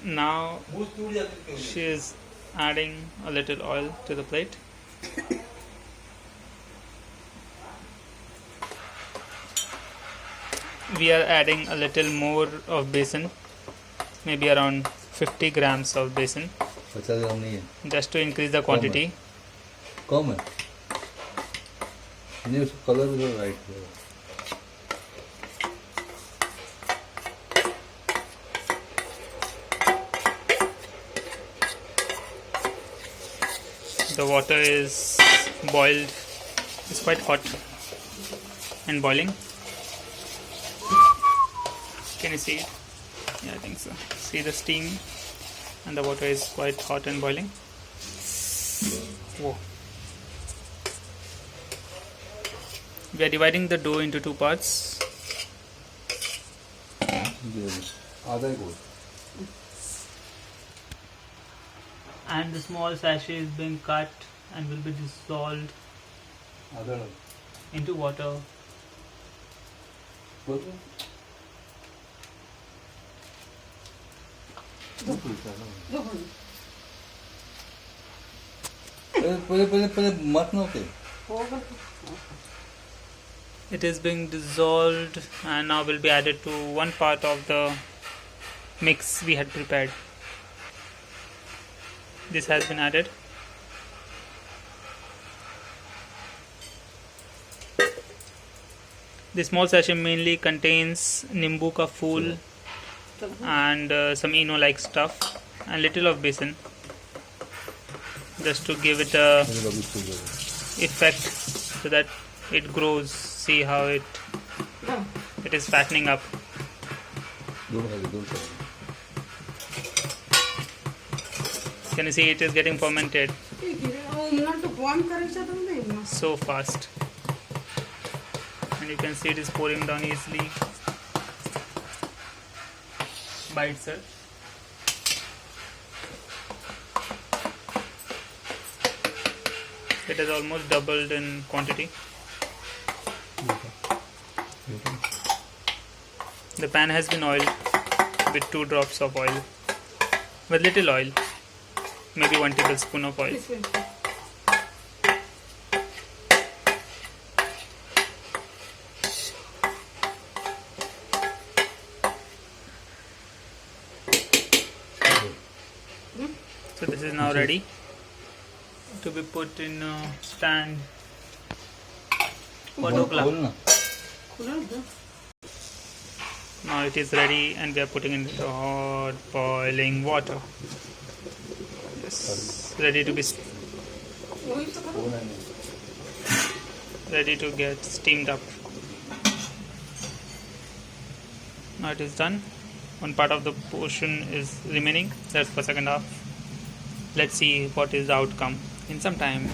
Now she is adding a little oil to the plate. We are adding a little more of besan, maybe around 50 grams of besan, just to increase the quantity. Come on. Color is right. The water is boiled, it's quite hot and boiling. Can you see it? Yeah, I think so. See the steam, and the water is quite hot and boiling. Whoa. We are dividing the dough into two parts. And the small sachet is being cut and will be dissolved into water. It is being dissolved and now will be added to one part of the mix we had prepared. This has been added. The small sachet mainly contains nimbu ka fool and some Eno-like stuff and little of besan, just to give it a effect so that it grows. See how it is fattening up. Can you see it is getting fermented so fast, and you can see it is pouring down easily by itself. It has almost doubled in quantity. The pan has been oiled with 2 drops of oil, with little oil, maybe 1 tablespoon of oil. So this is now ready to be put in a stand for dhokla. Now it is ready and we are putting it into hot boiling water. Yes, ready to get steamed up. Now it is done. One part of the portion is remaining. That's for second half. Let's see what is the outcome in some time.